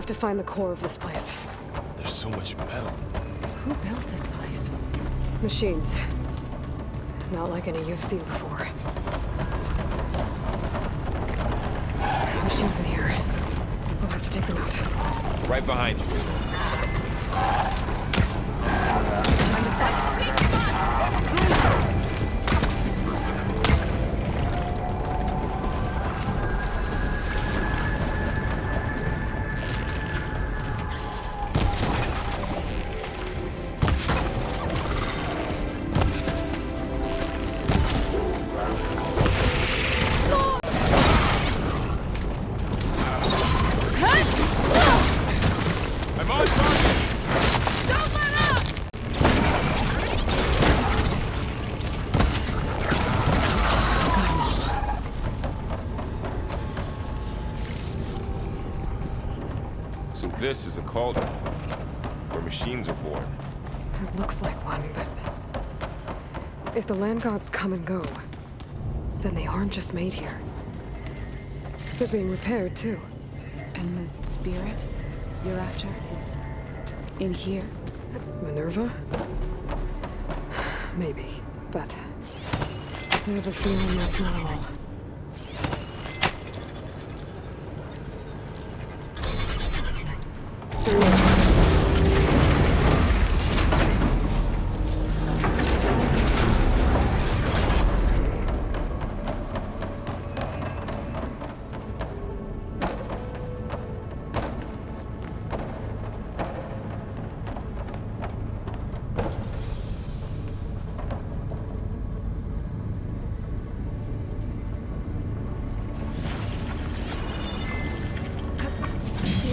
have to find the core of this place. There's so much metal. Who built this place? Machines. Not like any you've seen before. Machines in here. We'll have to take them out. Right behind you. Time to fight. I'm on target! Don't let up! So this is a cauldron, where machines are born. It looks like one, but if the land gods come and go, then they aren't just made here. They're being repaired, too. And the spirit you're after is in here? Minerva? Maybe, but I have a feeling that's not all.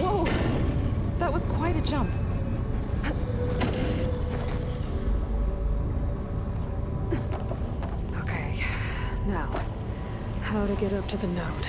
Whoa! That was quite a jump. Okay, now, how to get up to the node?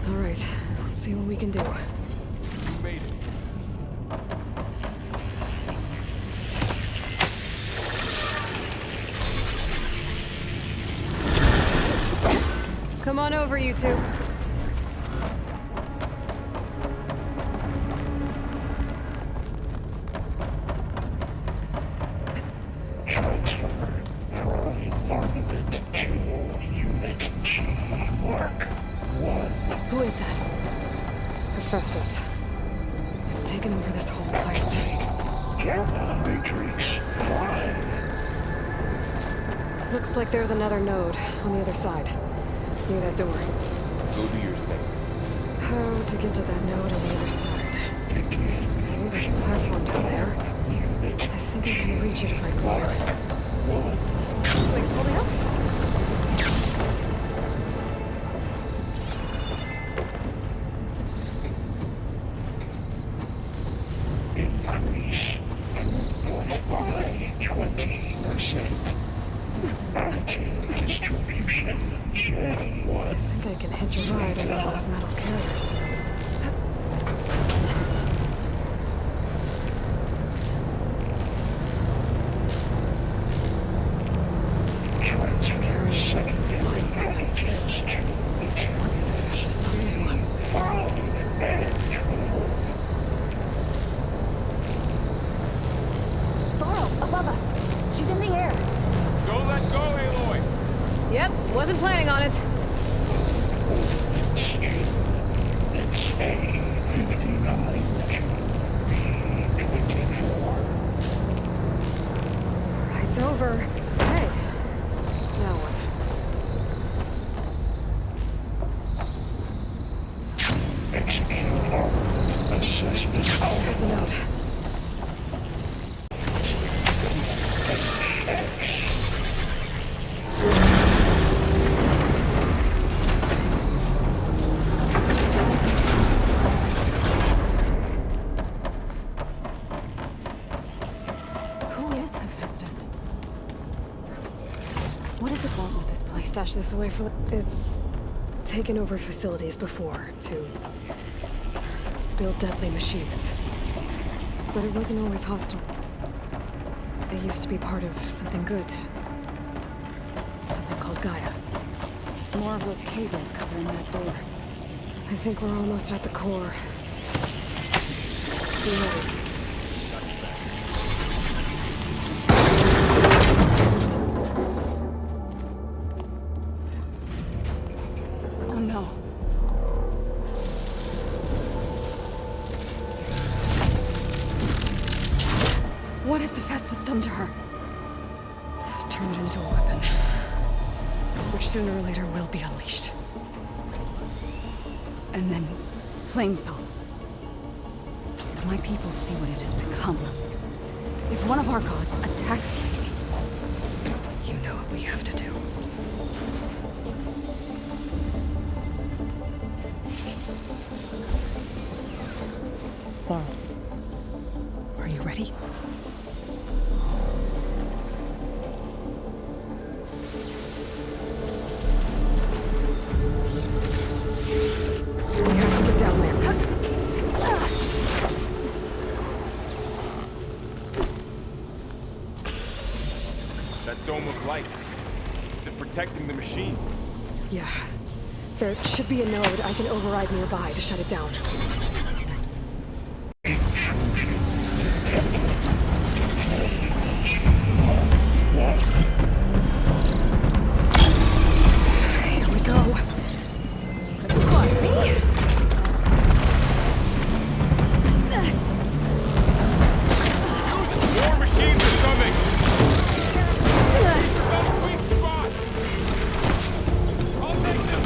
All right, let's see what we can do. You made it. Come on over, you two. Transfer from armament to Unit G Mark 1. Who is that? Hephaestus. It's taken over this whole place. Gamma Matrix 5. Looks like there's another node on the other side, near that door. Go do your thing. How to get to that node on the other side? Okay, there's a platform down there. I think I can reach it if I climb. Thanks for holding up. Increase throughput by 20%. Active distribution J1. I think I can hitch a ride on one of those metal carriers. Transfer secondary contents to What is Hephaestus up to? 5 and 12. Laurel, above us. She's in the air. Don't let go, Aloy! Yep, wasn't planning on it. It's A59 to B24. Ride's over. Hey, now what? Execute our assessment. There's the node. Who is Hephaestus? stashed this away for... It's taken over facilities before to build deadly machines. But it wasn't always hostile. They used to be part of something good. Something called Gaia. More of those cables covering that door. I think we're almost at the core. Be ready. Oh no. What has Hephaestus done to her? Turn it into a weapon. Which sooner or later will be unleashed. And then, Plainsong. If my people see what it has become, if one of our gods attacks them, You know what we have to do. Are you ready? We have to get down there. That dome of light. Is it protecting the machine? Yeah. There should be a node I can override nearby to shut it down. Here we go. What, me? More machines are coming! That's a weak spot! I'll take them!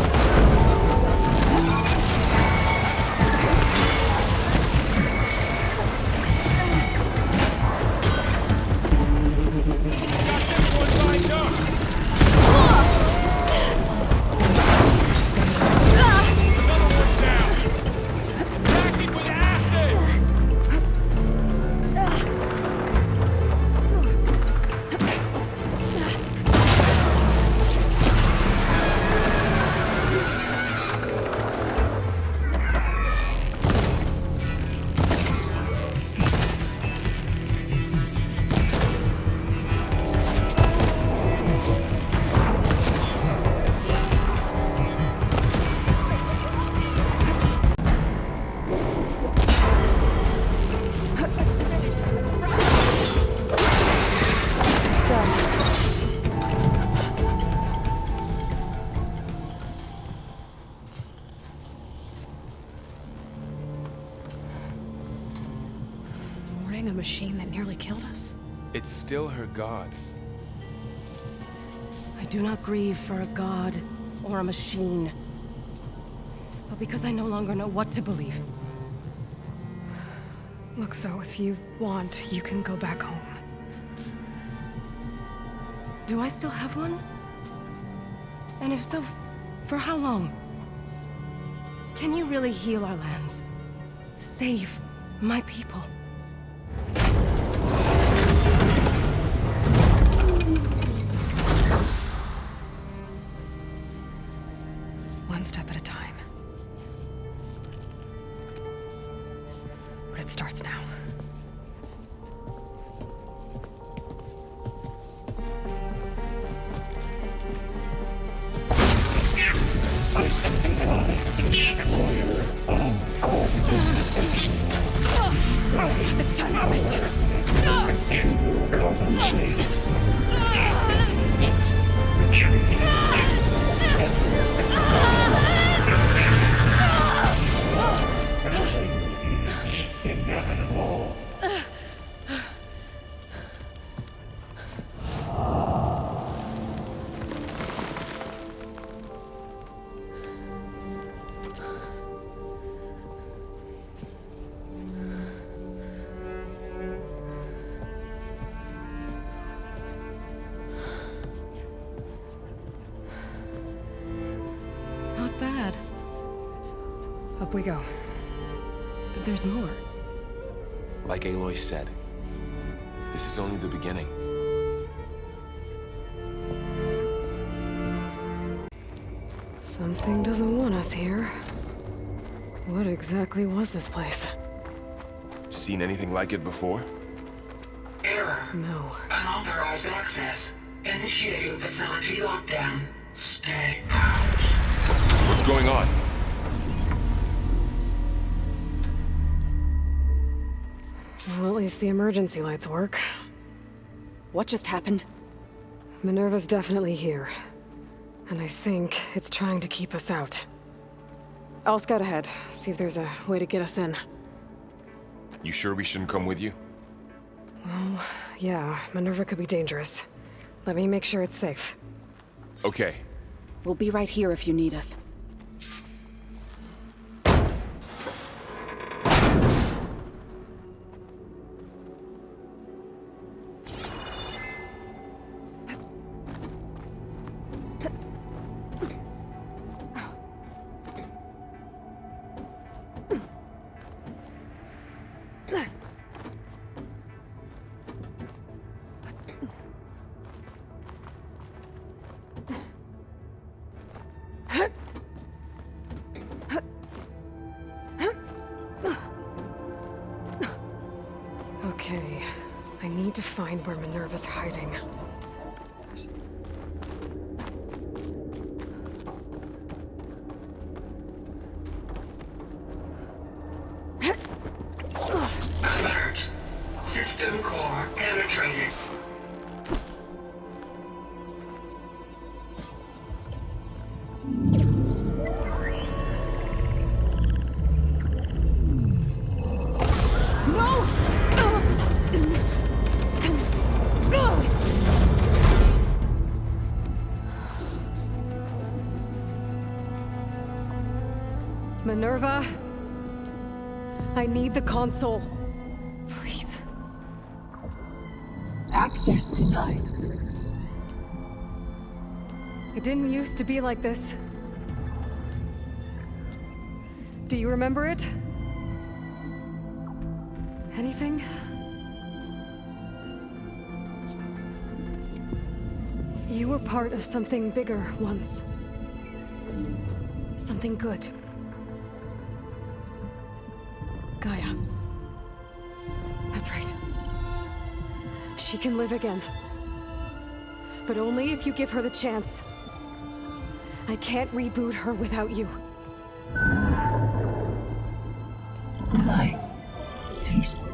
Got this one lined up! Another one down! Pack it with acid! It's done. Warning a machine that nearly killed us. It's still her god. I do not grieve for a god or a machine, but because I no longer know what to believe. Look, so if you want, you can go back home. Do I still have one? And if so, for how long? Can you really heal our lands? Save my people? One step at a time. But it starts now. Destroyer uncalled It's time to miss this! to compensate. Retreat. Inevitable. Not bad. Up we go. But there's more. Like Aloy said, this is only the beginning. Something doesn't want us here. What exactly was this place? Seen anything like it before? Error. No. Unauthorized access. Initiating facility lockdown. Stay out. What's going on? Well, at least the emergency lights work. What just happened? Minerva's definitely here. And I think it's trying to keep us out. I'll scout ahead, see if there's a way to get us in. You sure we shouldn't come with you? Well, yeah, Minerva could be dangerous. Let me make sure it's safe. Okay. We'll be right here if you need us. Okay, I need to find where Minerva's hiding. Alert. System core penetrated. Minerva? I need the console. Please. Access denied. It didn't used to be like this. Do you remember it? Anything? You were part of something bigger once. Something good. Gaia. That's right. She can live again. But only if you give her the chance. I can't reboot her without you. Aloy, cease.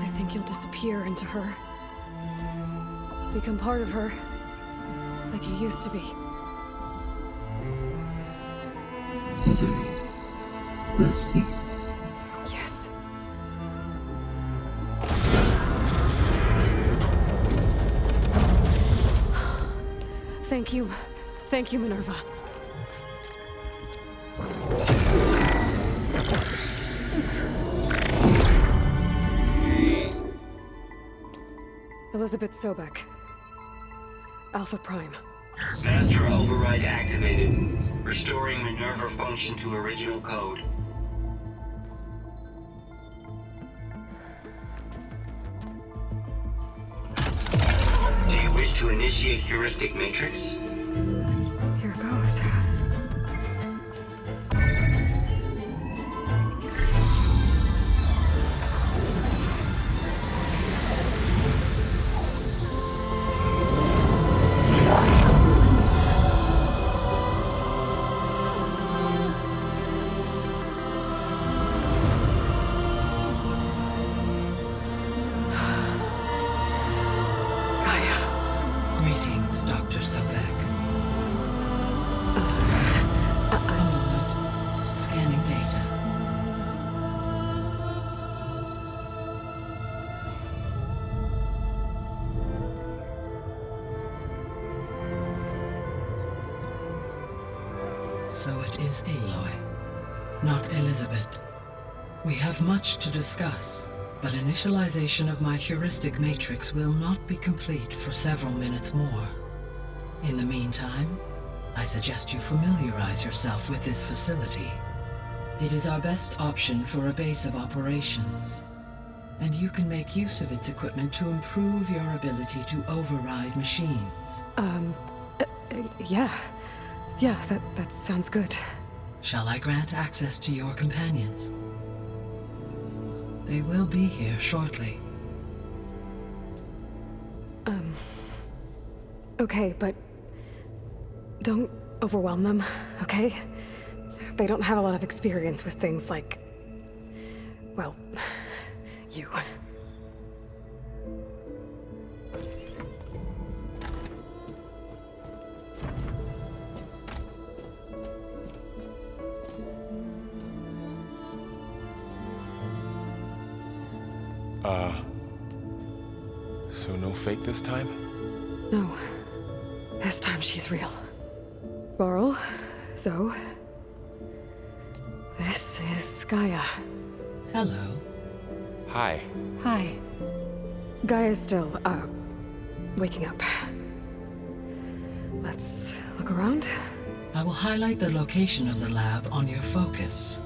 I think you'll disappear into her. Become part of her. Like you used to be. Misery will cease. Yes. Thank you. Thank you, Minerva. Elizabeth Sobek. Alpha Prime. Master override activated. Restoring Minerva function to original code. Do you wish to initiate heuristic matrix? Here goes. Greetings, Dr. Sobek. A moment. Scanning data. So it is Aloy, not Elizabeth. We have much to discuss, but initialization of my heuristic matrix will not be complete for several minutes more. In the meantime, I suggest you familiarize yourself with this facility. It is our best option for a base of operations, and you can make use of its equipment to improve your ability to override machines. Yeah. Yeah, that sounds good. Shall I grant access to your companions? They will be here shortly. Okay, but don't overwhelm them, okay? They don't have a lot of experience with things like, well, you. So no fake this time? No. This time she's real. Varl, Zoe. This is Gaia. Hello. Hi. Hi. Gaia's still, waking up. Let's look around. I will highlight the location of the lab on your focus.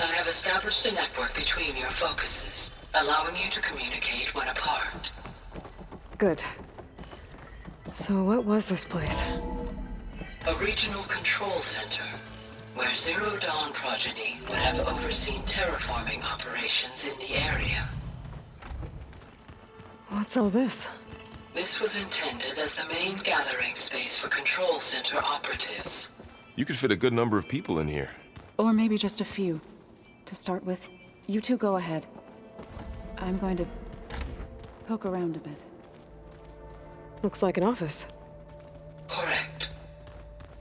I have established a network between your focuses, allowing you to communicate when apart. Good. So what was this place? A regional control center, where Zero Dawn progeny would have overseen terraforming operations in the area. What's all this? This was intended as the main gathering space for control center operatives. You could fit a good number of people in here. Or maybe just a few. To start with, you two go ahead. I'm going to poke around a bit. Looks like an office. Correct.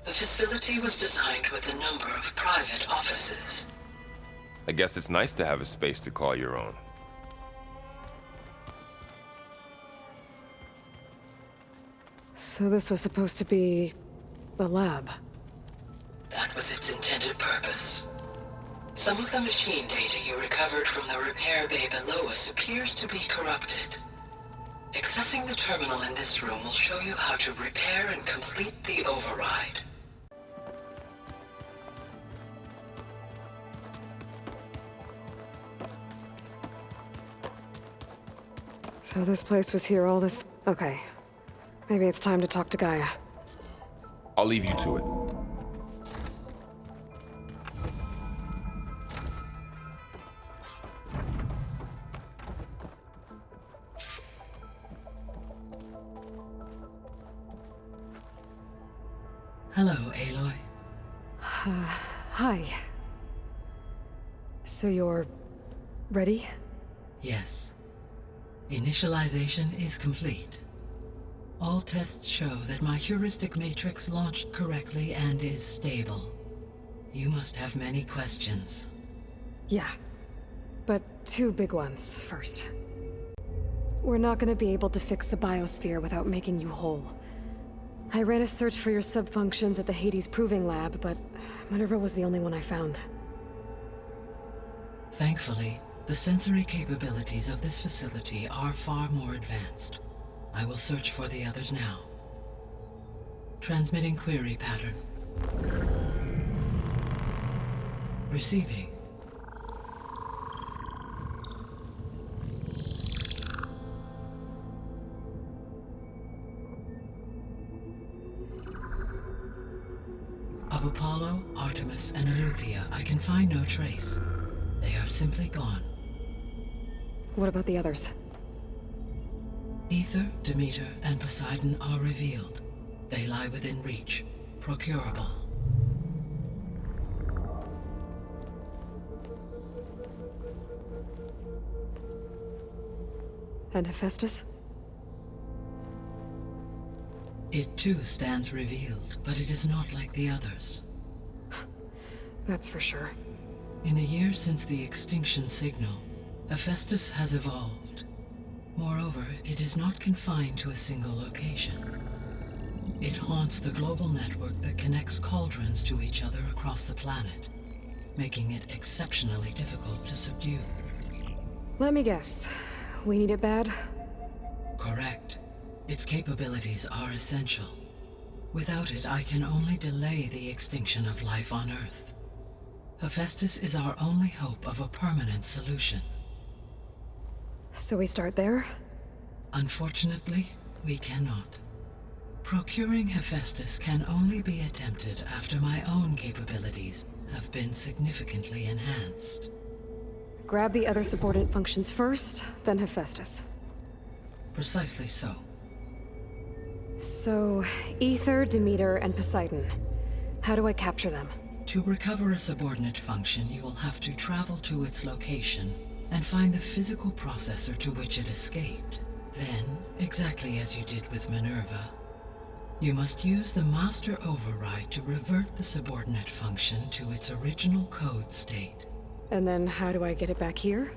The facility was designed with a number of private offices. I guess it's nice to have a space to call your own. So this was supposed to be the lab. That was its intended purpose. Some of the machine data you recovered from the repair bay below us appears to be corrupted. Accessing the terminal in this room will show you how to repair and complete the override. So this place was here all this... Okay. Maybe it's time to talk to Gaia. I'll leave you to it. Hello, Aloy. Hi. So you're... ready? Yes. Initialization is complete. All tests show that my heuristic matrix launched correctly and is stable. You must have many questions. Yeah. But two big ones first. We're not gonna be able to fix the biosphere without making you whole. I ran a search for your subfunctions at the Hades Proving Lab, but Minerva was the only one I found. Thankfully, the sensory capabilities of this facility are far more advanced. I will search for the others now. Transmitting query pattern. Receiving. Of Apollo, Artemis, and Eleuthia, I can find no trace. They are simply gone. What about the others? Ether, Demeter, and Poseidon are revealed. They lie within reach, procurable. And Hephaestus? It too stands revealed, but it is not like the others. That's for sure. In the years since the extinction signal, Hephaestus has evolved. Moreover, it is not confined to a single location. It haunts the global network that connects cauldrons to each other across the planet, making it exceptionally difficult to subdue. Let me guess. We need it bad? Correct. Its capabilities are essential. Without it, I can only delay the extinction of life on Earth. Hephaestus is our only hope of a permanent solution. So we start there? Unfortunately, we cannot. Procuring Hephaestus can only be attempted after my own capabilities have been significantly enhanced. Grab the other subordinate functions first, then Hephaestus. Precisely so. So, Ether, Demeter, and Poseidon. How do I capture them? To recover a subordinate function, you will have to travel to its location and find the physical processor to which it escaped. Then, exactly as you did with Minerva, you must use the master override to revert the subordinate function to its original code state. And then how do I get it back here?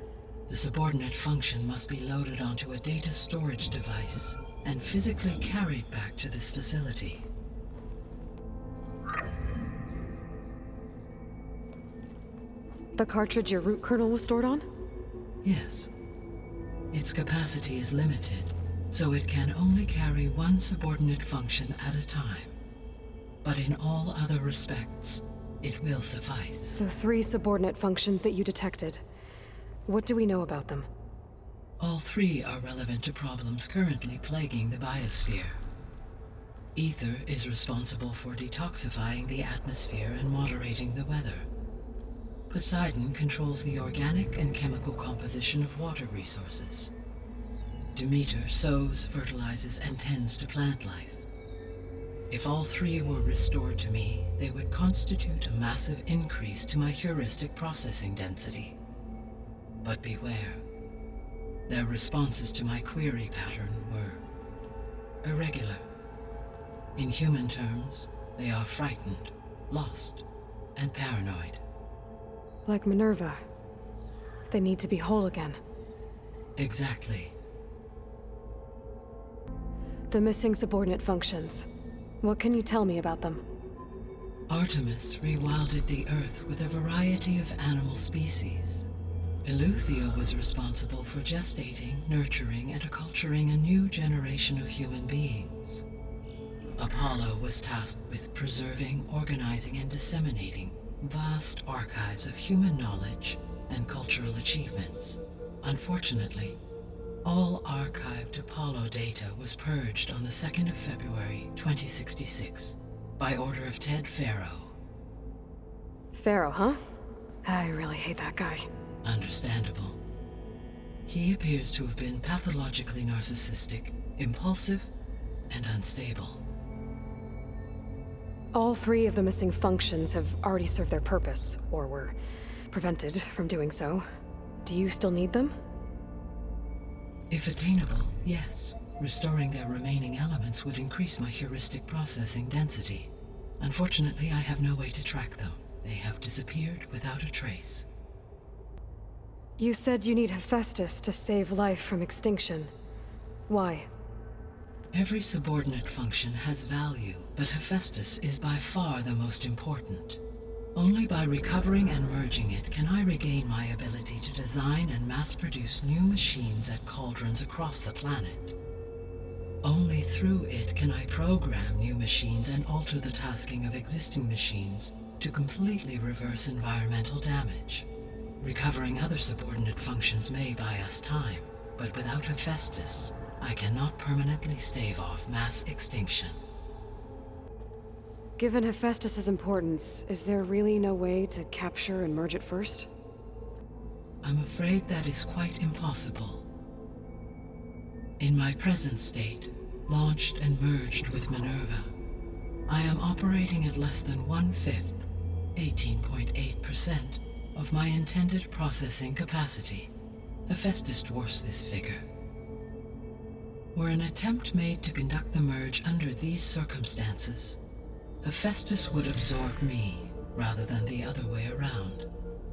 The subordinate function must be loaded onto a data storage device and physically carried back to this facility. The cartridge your root kernel was stored on? Yes. Its capacity is limited, so it can only carry one subordinate function at a time. But in all other respects, it will suffice. The 3 subordinate functions that you detected. What do we know about them? All 3 are relevant to problems currently plaguing the biosphere. Ether is responsible for detoxifying the atmosphere and moderating the weather. Poseidon controls the organic and chemical composition of water resources. Demeter sows, fertilizes, and tends to plant life. If all 3 were restored to me, they would constitute a massive increase to my heuristic processing density. But beware. Their responses to my query pattern were irregular. In human terms, they are frightened, lost, and paranoid. Like Minerva. They need to be whole again. Exactly. The missing subordinate functions. What can you tell me about them? Artemis rewilded the Earth with a variety of animal species. Eleuthia was responsible for gestating, nurturing, and acculturating a new generation of human beings. Apollo was tasked with preserving, organizing, and disseminating vast archives of human knowledge and cultural achievements. Unfortunately, all archived Apollo data was purged on the 2nd of February, 2066, by order of Ted Faro. Pharaoh, huh? I really hate that guy. Understandable. He appears to have been pathologically narcissistic, impulsive, and unstable. All 3 of the missing functions have already served their purpose, or were prevented from doing so. Do you still need them? If attainable, yes. Restoring their remaining elements would increase my heuristic processing density. Unfortunately, I have no way to track them. They have disappeared without a trace. You said you need Hephaestus to save life from extinction. Why? Every subordinate function has value, but Hephaestus is by far the most important. Only by recovering and merging it can I regain my ability to design and mass-produce new machines at cauldrons across the planet. Only through it can I program new machines and alter the tasking of existing machines to completely reverse environmental damage. Recovering other subordinate functions may buy us time, but without Hephaestus, I cannot permanently stave off mass extinction. Given Hephaestus's importance, is there really no way to capture and merge it first? I'm afraid that is quite impossible. In my present state, launched and merged with Minerva, I am operating at less than 1/5, 18.8%, of my intended processing capacity. Hephaestus dwarfs this figure. Were an attempt made to conduct the merge under these circumstances, Hephaestus would absorb me, rather than the other way around.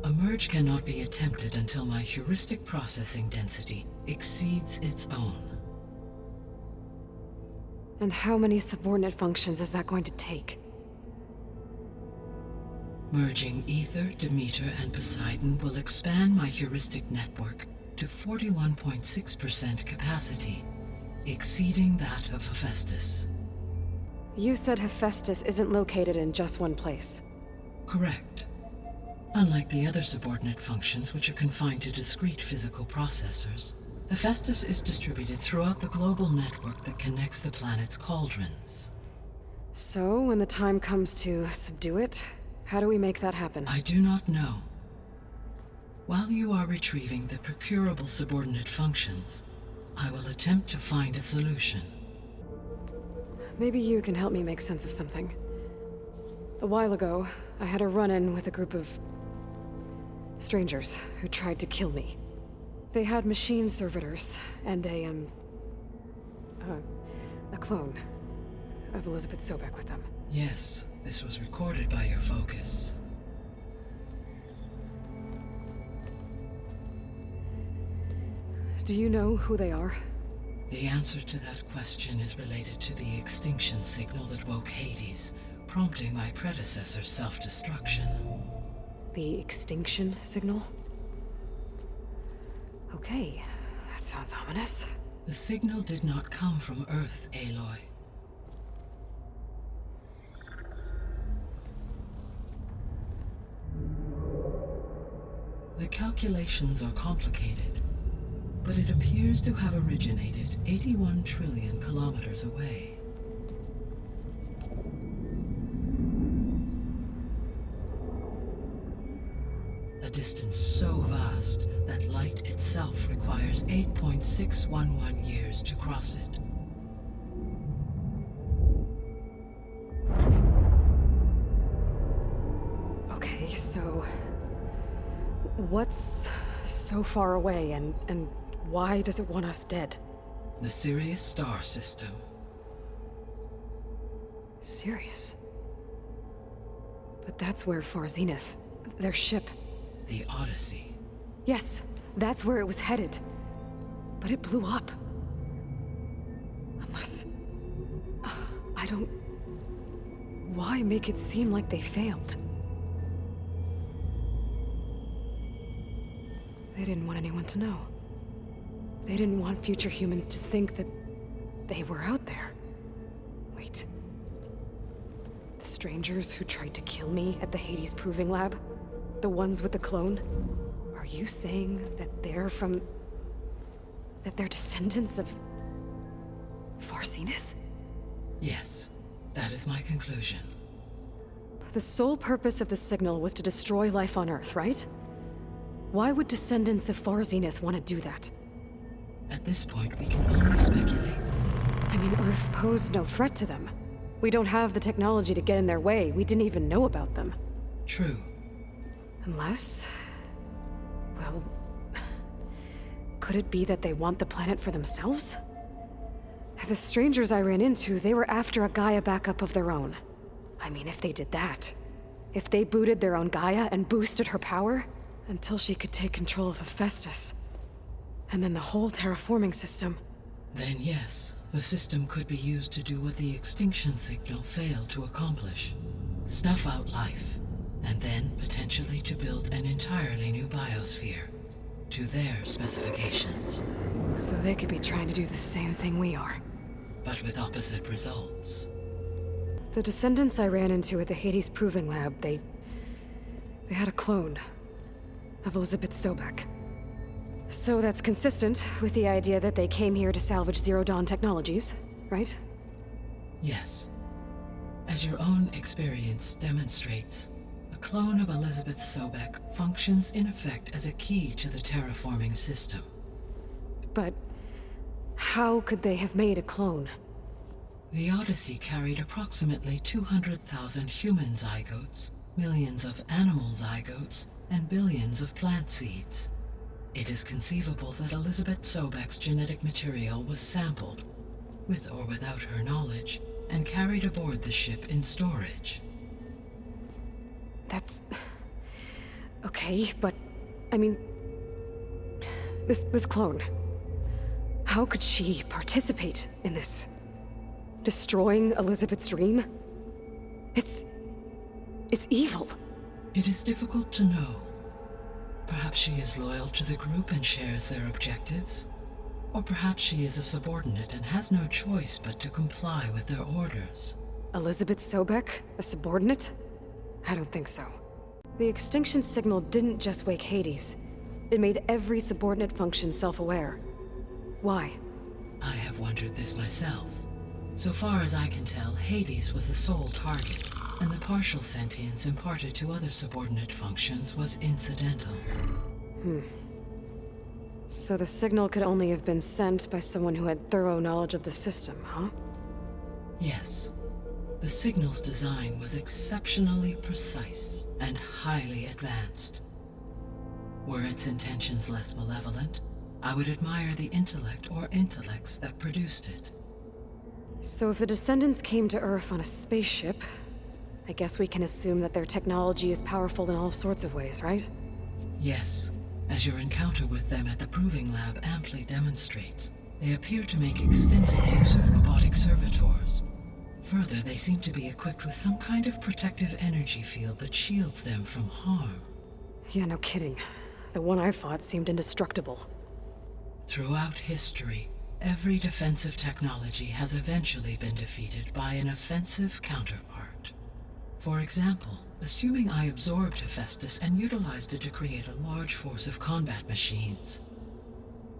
A merge cannot be attempted until my heuristic processing density exceeds its own. And how many subordinate functions is that going to take? Merging Ether, Demeter, and Poseidon will expand my heuristic network to 41.6% capacity, exceeding that of Hephaestus. You said Hephaestus isn't located in just one place. Correct. Unlike the other subordinate functions, which are confined to discrete physical processors, Hephaestus is distributed throughout the global network that connects the planet's cauldrons. So, when the time comes to subdue it, how do we make that happen? I do not know. While you are retrieving the procurable subordinate functions, I will attempt to find a solution. Maybe you can help me make sense of something. A while ago, I had a run-in with a group of strangers who tried to kill me. They had machine servitors and a clone of Elizabeth Sobek with them. Yes, this was recorded by your focus. Do you know who they are? The answer to that question is related to the extinction signal that woke Hades, prompting my predecessor's self-destruction. The extinction signal? Okay, that sounds ominous. The signal did not come from Earth, Aloy. The calculations are complicated, but it appears to have originated 81 trillion kilometers away. A distance so vast that light itself requires 8.611 years to cross it. Okay, so... what's so far away, and why does it want us dead? The Sirius star system. Sirius? But that's where Far Zenith, their ship... The Odyssey. Yes, that's where it was headed. But it blew up. Unless... I don't... Why make it seem like they failed? They didn't want anyone to know. They didn't want future humans to think that they were out there. Wait. The strangers who tried to kill me at the Hades Proving Lab? The ones with the clone? Are you saying that they're from... that they're descendants of... Far Zenith? Yes, that is my conclusion. The sole purpose of the signal was to destroy life on Earth, right? Why would descendants of Far Zenith want to do that? At this point, we can only speculate. I mean, Earth posed no threat to them. We don't have the technology to get in their way. We didn't even know about them. True. Unless... well... could it be that they want the planet for themselves? The strangers I ran into, they were after a Gaia backup of their own. I mean, if they did that... if they booted their own Gaia and boosted her power... until she could take control of Hephaestus. And then the whole terraforming system. Then yes, the system could be used to do what the extinction signal failed to accomplish. Snuff out life, and then potentially to build an entirely new biosphere, to their specifications. So they could be trying to do the same thing we are. But with opposite results. The descendants I ran into at the Hades Proving Lab, they had a clone of Elizabeth Sobek. So that's consistent with the idea that they came here to salvage Zero Dawn technologies, right? Yes. As your own experience demonstrates, a clone of Elizabeth Sobek functions in effect as a key to the terraforming system. But how could they have made a clone? The Odyssey carried approximately 200,000 human zygotes, millions of animal zygotes, and billions of plant seeds. It is conceivable that Elizabeth Sobek's genetic material was sampled, with or without her knowledge, and carried aboard the ship in storage. That's... okay, but... I mean... This clone... how could she participate in this? Destroying Elizabeth's dream? It's evil. It is difficult to know. Perhaps she is loyal to the group and shares their objectives. Or perhaps she is a subordinate and has no choice but to comply with their orders. Elizabeth Sobek? A subordinate? I don't think so. The extinction signal didn't just wake Hades. It made every subordinate function self-aware. Why? I have wondered this myself. So far as I can tell, Hades was the sole target, and the partial sentience imparted to other subordinate functions was incidental. So the signal could only have been sent by someone who had thorough knowledge of the system, huh? Yes. The signal's design was exceptionally precise and highly advanced. Were its intentions less malevolent, I would admire the intellect or intellects that produced it. So if the Descendants came to Earth on a spaceship, I guess we can assume that their technology is powerful in all sorts of ways, right? Yes, as your encounter with them at the Proving Lab amply demonstrates, they appear to make extensive use of robotic servitors. Further, they seem to be equipped with some kind of protective energy field that shields them from harm. Yeah, no kidding. The one I fought seemed indestructible. Throughout history, every defensive technology has eventually been defeated by an offensive counterpart. For example, assuming I absorbed Hephaestus and utilized it to create a large force of combat machines.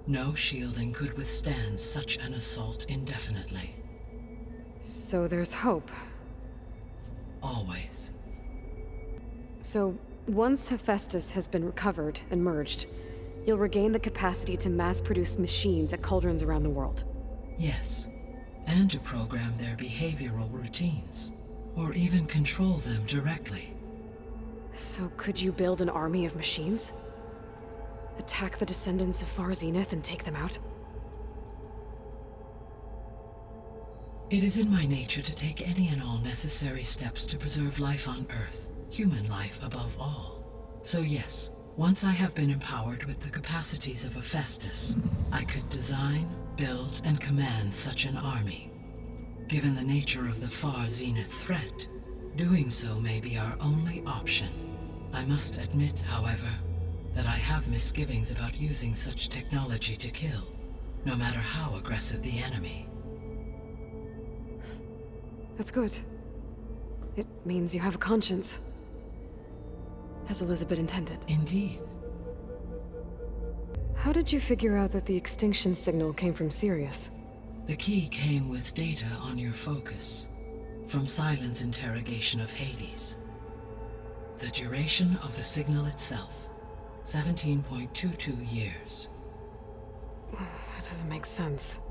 No shielding could withstand such an assault indefinitely. So there's hope. Always. So, once Hephaestus has been recovered and merged, you'll regain the capacity to mass-produce machines at cauldrons around the world. Yes, and to program their behavioral routines, or even control them directly. So could you build an army of machines? Attack the descendants of Far Zenith and take them out? It is in my nature to take any and all necessary steps to preserve life on Earth, human life above all. So yes, once I have been empowered with the capacities of Hephaestus, I could design, build, and command such an army. Given the nature of the Far Zenith threat, doing so may be our only option. I must admit, however, that I have misgivings about using such technology to kill, no matter how aggressive the enemy. That's good. It means you have a conscience. As Elizabeth intended. Indeed. How did you figure out that the extinction signal came from Sirius? The key came with data on your focus, from Silent's interrogation of Hades. The duration of the signal itself, 17.22 years. That doesn't make sense.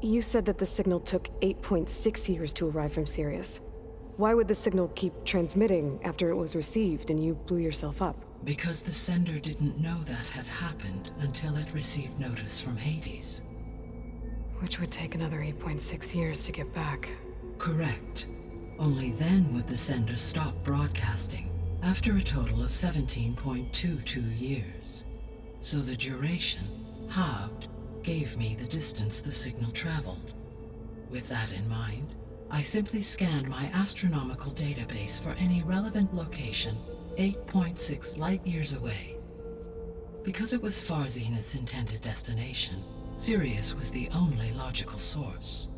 You said that the signal took 8.6 years to arrive from Sirius. Why would the signal keep transmitting after it was received and you blew yourself up? Because the sender didn't know that had happened until it received notice from Hades. Which would take another 8.6 years to get back. Correct. Only then would the sender stop broadcasting, after a total of 17.22 years. So the duration, halved, gave me the distance the signal traveled. With that in mind, I simply scanned my astronomical database for any relevant location 8.6 light-years away. Because it was Far Zenith's intended destination, Sirius was the only logical source.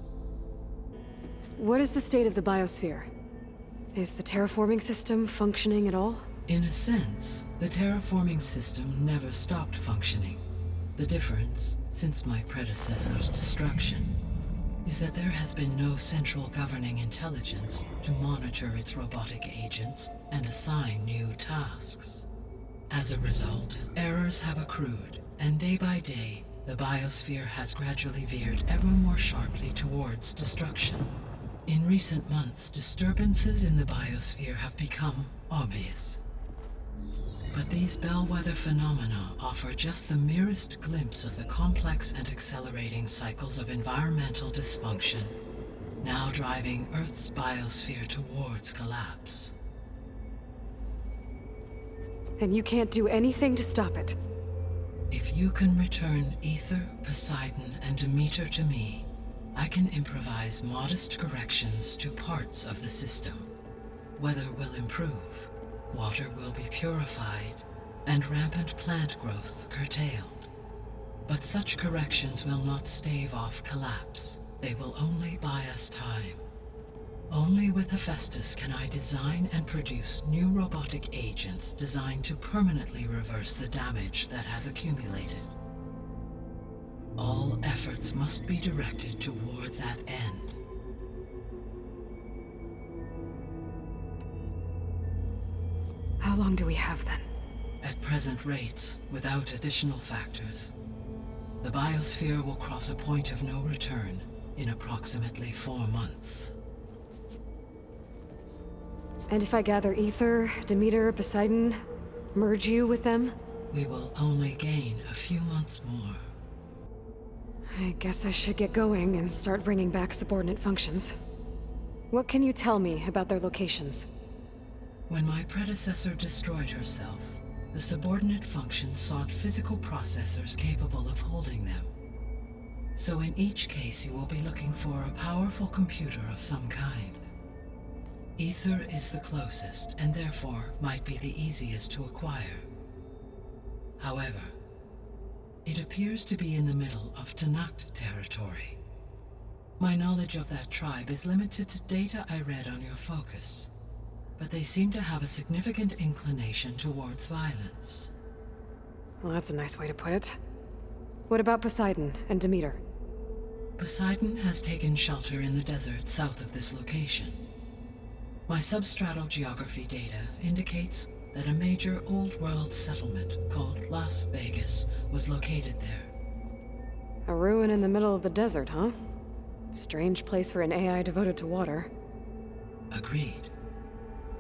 What is the state of the biosphere? Is the terraforming system functioning at all? In a sense, the terraforming system never stopped functioning. The difference, since my predecessor's destruction, is that there has been no central governing intelligence to monitor its robotic agents and assign new tasks. As a result, errors have accrued, and day by day, the biosphere has gradually veered ever more sharply towards destruction. In recent months, disturbances in the biosphere have become obvious. But these bellwether phenomena offer just the merest glimpse of the complex and accelerating cycles of environmental dysfunction, now driving Earth's biosphere towards collapse. And you can't do anything to stop it? If you can return Ether, Poseidon, and Demeter to me, I can improvise modest corrections to parts of the system. Weather will improve. Water will be purified, and rampant plant growth curtailed. But such corrections will not stave off collapse. They will only buy us time. Only with Hephaestus can I design and produce new robotic agents designed to permanently reverse the damage that has accumulated. All efforts must be directed toward that end. How long do we have then? At present rates, without additional factors, the biosphere will cross a point of no return in approximately 4 months. And if I gather Ether, Demeter, Poseidon, merge you with them? We will only gain a few months more. I guess I should get going and start bringing back subordinate functions. What can you tell me about their locations? When my predecessor destroyed herself, the subordinate functions sought physical processors capable of holding them. So in each case you will be looking for a powerful computer of some kind. Ether is the closest, and therefore might be the easiest to acquire. However, it appears to be in the middle of Tanakh territory. My knowledge of that tribe is limited to data I read on your focus, but they seem to have a significant inclination towards violence. Well, that's a nice way to put it. What about Poseidon and Demeter? Poseidon has taken shelter in the desert south of this location. My substratal geography data indicates that a major old-world settlement called Las Vegas was located there. A ruin in the middle of the desert, huh? Strange place for an AI devoted to water. Agreed.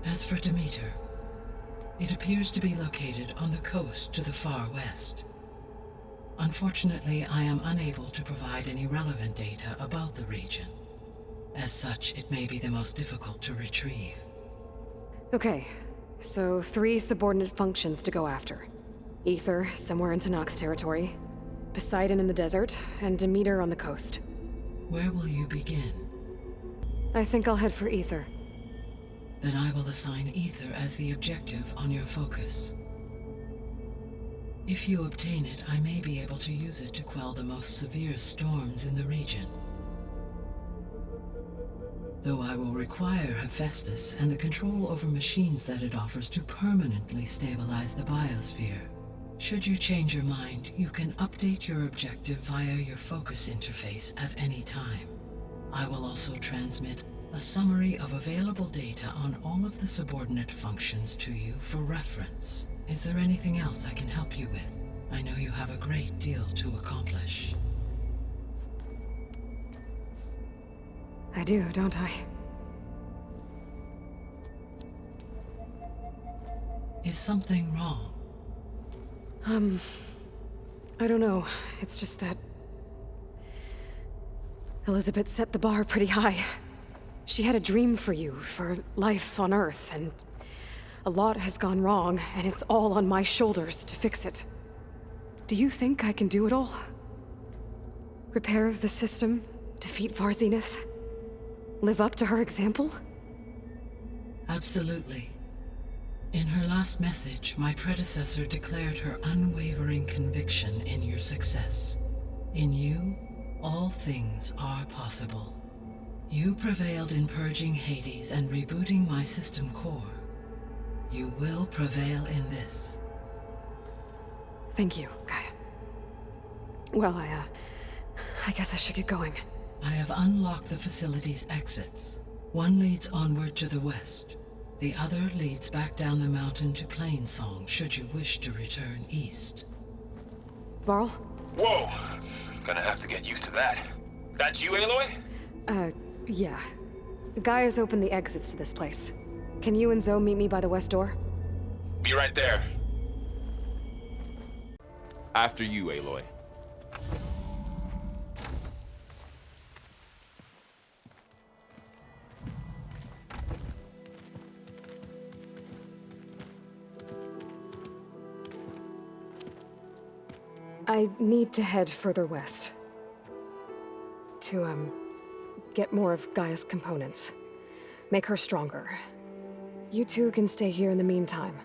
As for Demeter, it appears to be located on the coast to the far west. Unfortunately, I am unable to provide any relevant data about the region. As such, it may be the most difficult to retrieve. Okay, so 3 subordinate functions to go after. Ether, somewhere in Tanakh territory. Poseidon in the desert, and Demeter on the coast. Where will you begin? I think I'll head for Ether. Then I will assign Ether as the objective on your focus. If you obtain it, I may be able to use it to quell the most severe storms in the region. Though I will require Hephaestus and the control over machines that it offers to permanently stabilize the biosphere. Should you change your mind, you can update your objective via your focus interface at any time. I will also transmit a summary of available data on all of the subordinate functions to you for reference. Is there anything else I can help you with? I know you have a great deal to accomplish. I do, don't I? Is something wrong? I don't know. It's just that Elizabeth set the bar pretty high. She had a dream for you, for life on Earth, and a lot has gone wrong, and it's all on my shoulders to fix it. Do you think I can do it all? Repair the system, defeat Varzenith, live up to her example? Absolutely. In her last message, my predecessor declared her unwavering conviction in your success. In you, all things are possible. You prevailed in purging Hades and rebooting my system core. You will prevail in this. Thank you, Gaia. Well, I guess I should get going. I have unlocked the facility's exits. One leads onward to the west. The other leads back down the mountain to Plainsong, should you wish to return east. Varl? Whoa! Gonna have to get used to that. That's you, Aloy? Yeah. Gaia's opened the exits to this place. Can you and Zoe meet me by the west door? Be right there. After you, Aloy. I need to head further west. To, get more of Gaia's components. Make her stronger. You two can stay here in the meantime.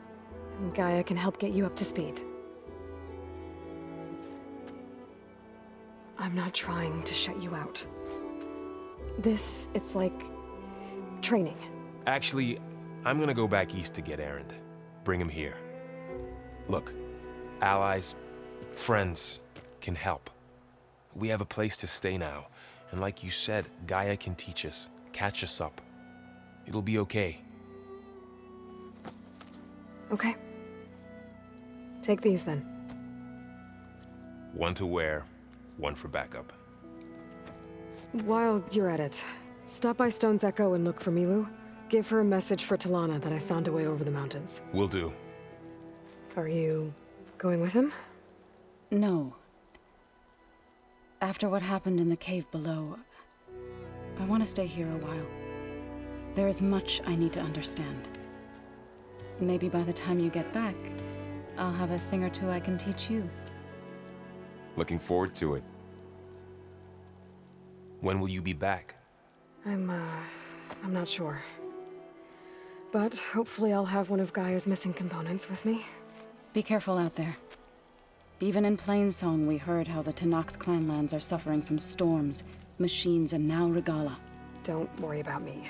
And Gaia can help get you up to speed. I'm not trying to shut you out. It's like training. Actually, I'm gonna go back east to get Erend. Bring him here. Look, allies, friends can help. We have a place to stay now. And like you said, Gaia can teach us, catch us up. It'll be okay. Okay. Take these then. One to wear, one for backup. While you're at it, stop by Stone's Echo and look for Milu. Give her a message for Talana that I found a way over the mountains. Will do. Are you going with him? No. After what happened in the cave below, I want to stay here a while. There is much I need to understand. Maybe by the time you get back, I'll have a thing or two I can teach you. Looking forward to it. When will you be back? I'm not sure. But hopefully I'll have one of Gaia's missing components with me. Be careful out there. Even in Plainsong, we heard how the Tenakth clanlands are suffering from storms, machines, and now Regala. Don't worry about me.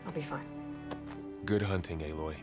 I'll be fine. Good hunting, Aloy.